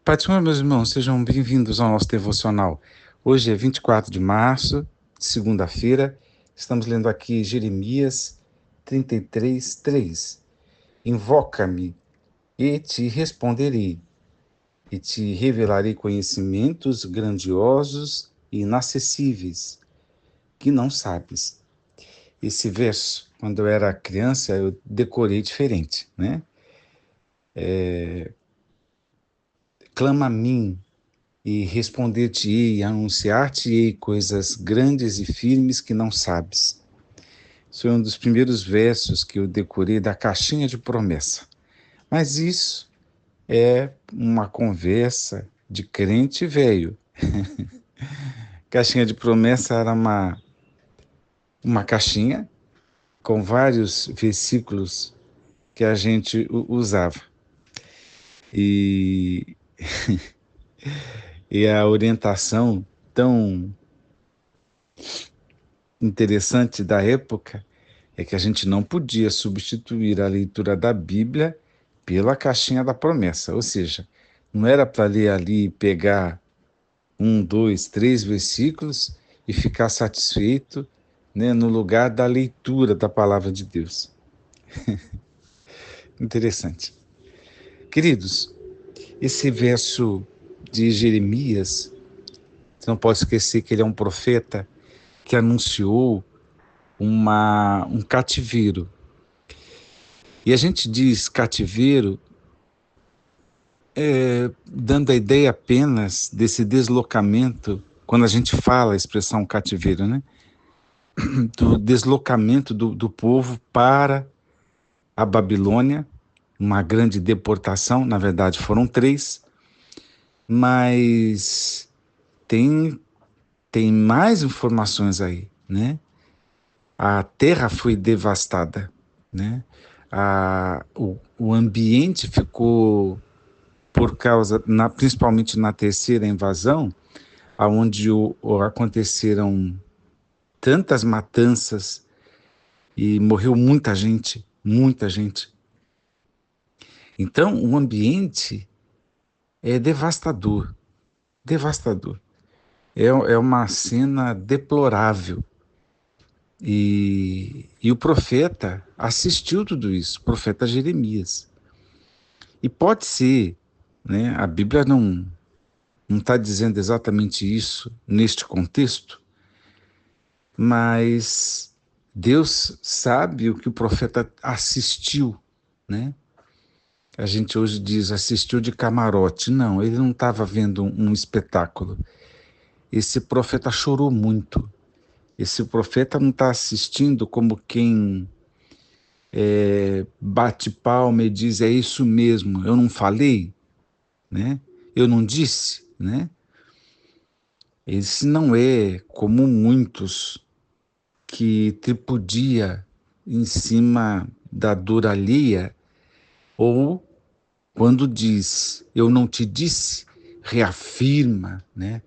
Pai do Senhor, meus irmãos, sejam bem-vindos ao nosso devocional. Hoje é 24 de março, segunda-feira. Estamos lendo aqui Jeremias 33, 3. Invoca-me e te responderei, e te revelarei conhecimentos grandiosos e inacessíveis que não sabes. Esse verso, quando eu era criança, eu decorei diferente, né? Clama a mim e responder-te-ei, anunciar-te-ei coisas grandes e firmes que não sabes. Isso é um dos primeiros versos que eu decorei da caixinha de promessa. Mas isso é uma conversa de crente velho. Caixinha de promessa era uma caixinha com vários versículos que a gente usava. E, e a orientação tão interessante da época é que a gente não podia substituir a leitura da Bíblia pela caixinha da promessa. Ou seja, não era para ler ali e pegar um, dois, três versículos e ficar satisfeito, né, no lugar da leitura da palavra de Deus. Interessante. Queridos, esse verso de Jeremias, você não pode esquecer que ele é um profeta que anunciou um cativeiro. E a gente diz cativeiro dando a ideia apenas desse deslocamento, quando a gente fala a expressão cativeiro, né? Do deslocamento do povo para a Babilônia, uma grande deportação, na verdade foram três, mas tem, tem mais informações aí, né? A terra foi devastada, né? O ambiente ficou, por causa, principalmente na terceira invasão, aonde aconteceram tantas matanças e morreu muita gente, muita gente. Então, o ambiente é devastador, devastador. É uma cena deplorável. E o profeta assistiu tudo isso, o profeta Jeremias. E pode ser, né, a Bíblia não está dizendo exatamente isso neste contexto, mas Deus sabe o que o profeta assistiu, né? A gente hoje diz assistiu de camarote. Não, ele não estava vendo um espetáculo. Esse profeta chorou muito. Esse profeta não está assistindo como quem bate palma e diz é isso mesmo, eu não falei, né? Eu não disse, né? Esse não é como muitos que tripudia em cima da dor alheia, ou quando diz eu não te disse, reafirma, né,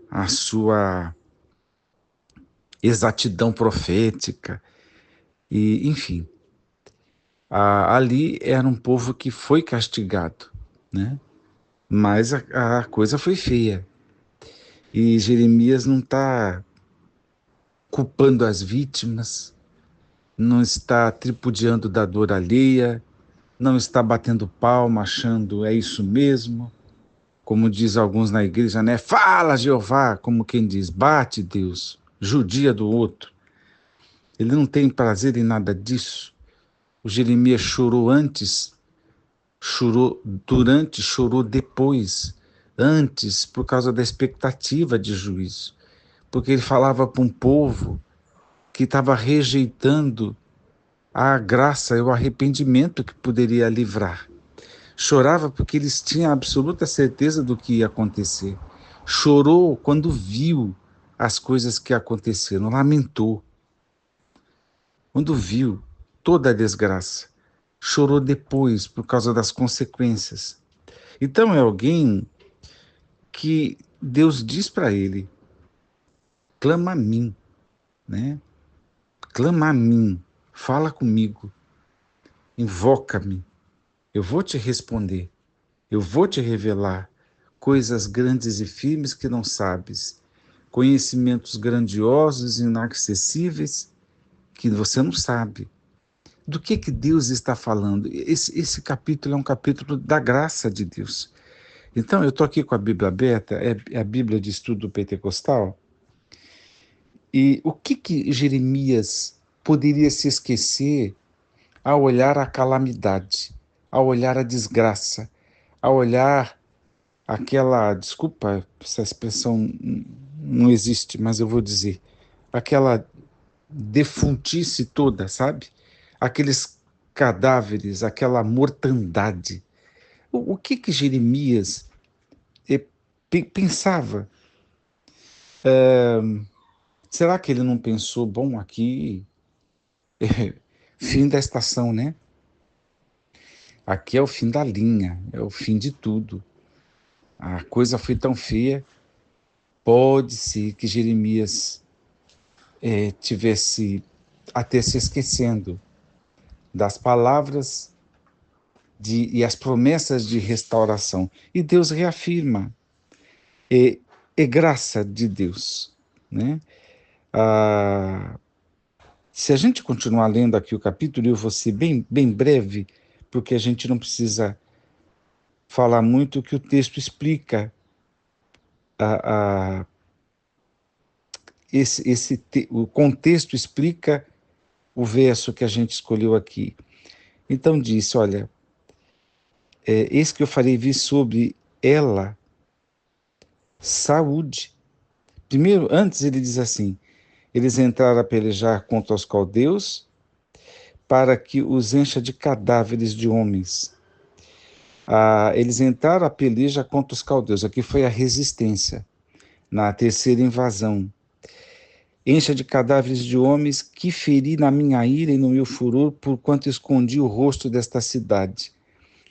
a sua exatidão profética. E enfim, ali era um povo que foi castigado, né? Mas a coisa foi feia. E Jeremias não está culpando as vítimas, não está tripudiando da dor alheia, não está batendo palma achando é isso mesmo, como diz alguns na igreja, né? Fala, Jeová, como quem diz, bate, Deus, judia do outro. Ele não tem prazer em nada disso. O Jeremias chorou antes, chorou durante, chorou depois. Antes, por causa da expectativa de juízo. Porque ele falava para um povo que estava rejeitando a graça e o arrependimento que poderia livrar. Chorava porque eles tinham absoluta certeza do que ia acontecer. Chorou quando viu as coisas que aconteceram, lamentou. Quando viu toda a desgraça, chorou depois por causa das consequências. Então é alguém que Deus diz para ele: clama a mim, né? Clama a mim, fala comigo, invoca-me, eu vou te responder, eu vou te revelar coisas grandes e firmes que não sabes, conhecimentos grandiosos e inacessíveis que você não sabe. Do que Deus está falando? Esse capítulo é um capítulo da graça de Deus. Então, eu estou aqui com a Bíblia aberta, é a Bíblia de Estudo Pentecostal, e o que Jeremias poderia se esquecer ao olhar a calamidade, ao olhar a desgraça, ao olhar aquela, desculpa, essa expressão não existe, mas eu vou dizer, aquela defuntice toda, sabe? Aqueles cadáveres, aquela mortandade. O que Jeremias pensava? Será que ele não pensou, bom, aqui, fim da estação, né? Aqui é o fim da linha, é o fim de tudo. A coisa foi tão feia, pode ser que Jeremias tivesse até se esquecendo das palavras e as promessas de restauração. E Deus reafirma, é graça de Deus, né? Se a gente continuar lendo aqui o capítulo, eu vou ser bem breve, porque a gente não precisa falar muito, que o texto explica a, a, o contexto explica o verso que a gente escolheu aqui. Então disse, olha, eis que eu farei vir sobre ela saúde. Primeiro, antes ele diz assim, eles entraram a pelejar contra os caldeus para que os encha de cadáveres de homens. Eles entraram a peleja contra os caldeus, aqui foi a resistência, na terceira invasão. Encha de cadáveres de homens que feri na minha ira e no meu furor, porquanto escondi o rosto desta cidade,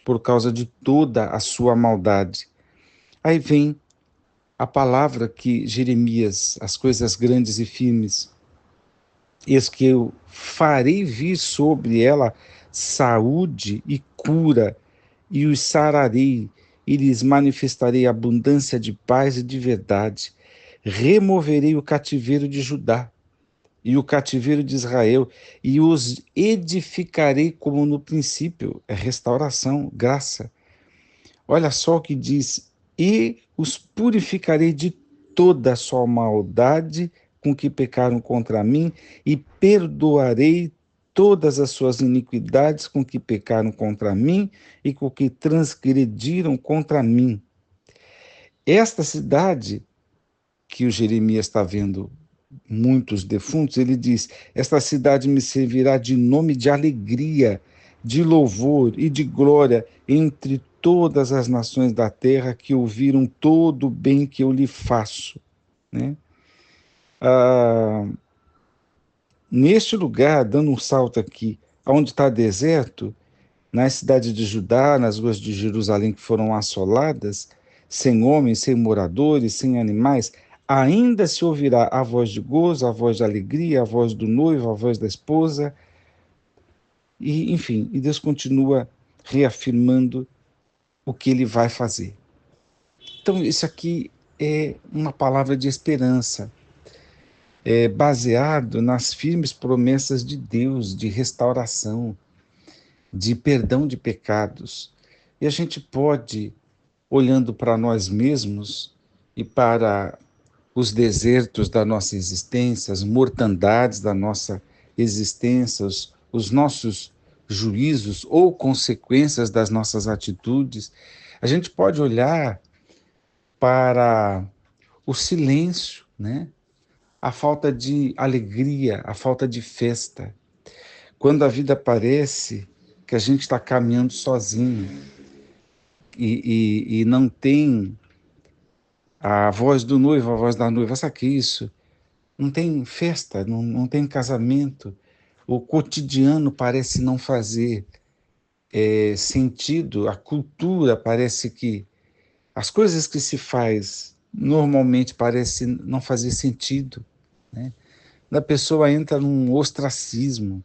por causa de toda a sua maldade. Aí vem a palavra que Jeremias, as coisas grandes e firmes, eis que eu farei vir sobre ela saúde e cura, e os sararei, e lhes manifestarei abundância de paz e de verdade. Removerei o cativeiro de Judá e o cativeiro de Israel, e os edificarei como no princípio. É restauração, graça. Olha só o que diz: e os purificarei de toda a sua maldade com que pecaram contra mim, e perdoarei todas as suas iniquidades com que pecaram contra mim e com que transgrediram contra mim. Esta cidade que o Jeremias está vendo muitos defuntos, ele diz: esta cidade me servirá de nome de alegria, de louvor e de glória entre todas as nações da terra que ouviram todo o bem que eu lhe faço. Né? Neste lugar, dando um salto aqui, onde está deserto, nas cidades de Judá, nas ruas de Jerusalém que foram assoladas, sem homens, sem moradores, sem animais, ainda se ouvirá a voz de gozo, a voz de alegria, a voz do noivo, a voz da esposa. E, enfim, e Deus continua reafirmando o que ele vai fazer. Então, isso aqui é uma palavra de esperança, baseado nas firmes promessas de Deus, de restauração, de perdão de pecados. E a gente pode, olhando para nós mesmos e para os desertos da nossa existência, as mortandades da nossa existência, os nossos juízos ou consequências das nossas atitudes, a gente pode olhar para o silêncio, né? A falta de alegria, a falta de festa. Quando a vida parece que a gente está caminhando sozinho e não tem a voz do noivo, a voz da noiva, sabe que é isso? Não tem festa, não tem casamento. O cotidiano parece não fazer sentido, a cultura parece que as coisas que se faz normalmente parece não fazer sentido, né? A pessoa entra num ostracismo,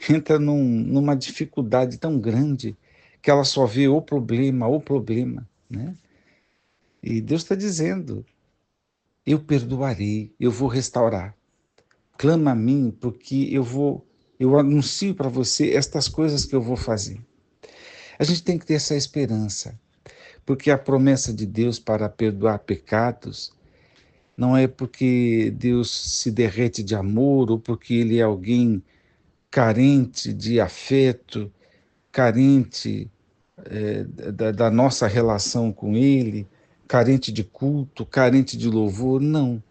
entra numa dificuldade tão grande que ela só vê o problema, né? E Deus está dizendo: eu perdoarei, eu vou restaurar. Clama a mim, porque eu anuncio para você estas coisas que eu vou fazer. A gente tem que ter essa esperança, porque a promessa de Deus para perdoar pecados não é porque Deus se derrete de amor ou porque ele é alguém carente de afeto, carente da nossa relação com ele, carente de culto, carente de louvor. Não.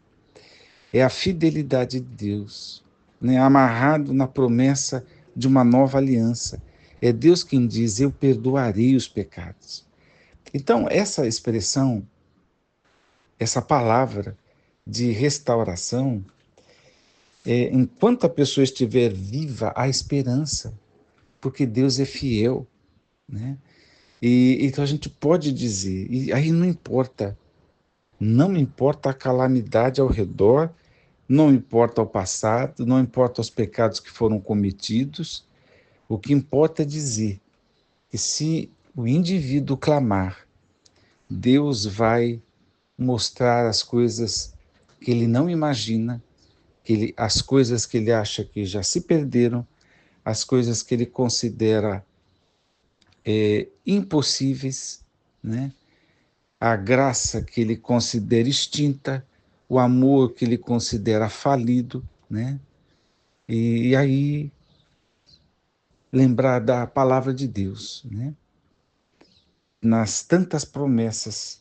É a fidelidade de Deus, né? Amarrado na promessa de uma nova aliança. É Deus quem diz: eu perdoarei os pecados. Então, essa expressão, essa palavra de restauração, enquanto a pessoa estiver viva, há esperança, porque Deus é fiel, né? Então a gente pode dizer, e aí não importa a calamidade ao redor, não importa o passado, não importa os pecados que foram cometidos, o que importa é dizer que se o indivíduo clamar, Deus vai mostrar as coisas que ele não imagina, as coisas que ele acha que já se perderam, as coisas que ele considera impossíveis, né? A graça que ele considera extinta, o amor que ele considera falido, né? E aí lembrar da palavra de Deus, né? Nas tantas promessas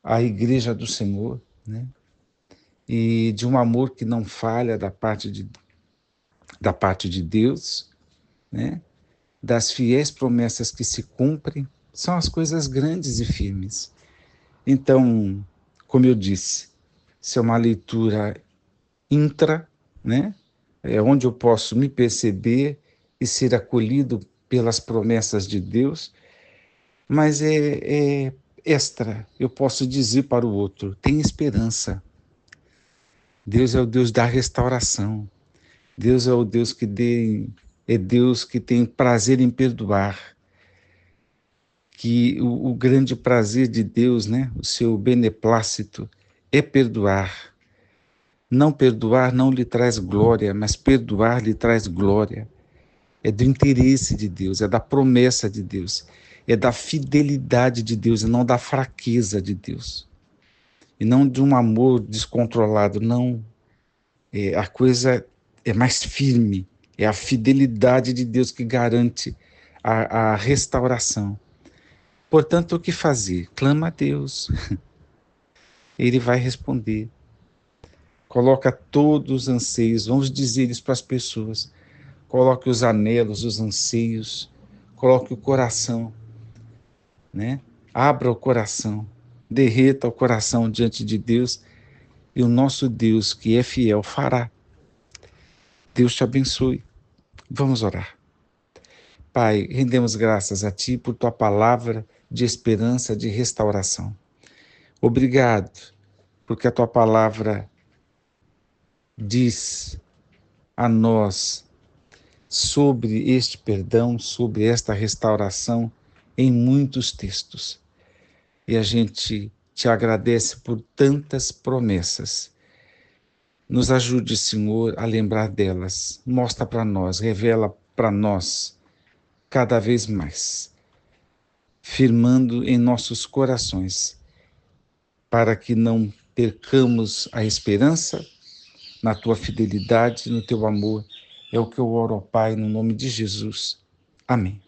à igreja do Senhor, né? E de um amor que não falha da parte de Deus, né? Das fiéis promessas que se cumprem, são as coisas grandes e firmes. Então, como eu disse, isso é uma leitura intra, né? É onde eu posso me perceber e ser acolhido pelas promessas de Deus, mas é extra. Eu posso dizer para o outro: tem esperança. Deus é o Deus da restauração. Deus é o Deus é Deus que tem prazer em perdoar. Que o grande prazer de Deus, né, o seu beneplácito, é perdoar. Não perdoar não lhe traz glória, mas perdoar lhe traz glória. É do interesse de Deus, é da promessa de Deus, é da fidelidade de Deus e não da fraqueza de Deus. E não de um amor descontrolado, não. A coisa é mais firme, é a fidelidade de Deus que garante a restauração. Portanto, o que fazer? Clama a Deus. Ele vai responder. Coloca todos os anseios, vamos dizer isso para as pessoas. Coloque os anelos, os anseios, coloque o coração, né? Abra o coração, derreta o coração diante de Deus e o nosso Deus, que é fiel, fará. Deus te abençoe. Vamos orar. Pai, rendemos graças a Ti por Tua palavra de esperança, de restauração. Obrigado, porque a Tua palavra diz a nós sobre este perdão, sobre esta restauração em muitos textos. E a gente te agradece por tantas promessas. Nos ajude, Senhor, a lembrar delas. Mostra para nós, revela para nós cada vez mais, firmando em nossos corações, para que não percamos a esperança na tua fidelidade, no teu amor. É o que eu oro ao Pai, no nome de Jesus. Amém.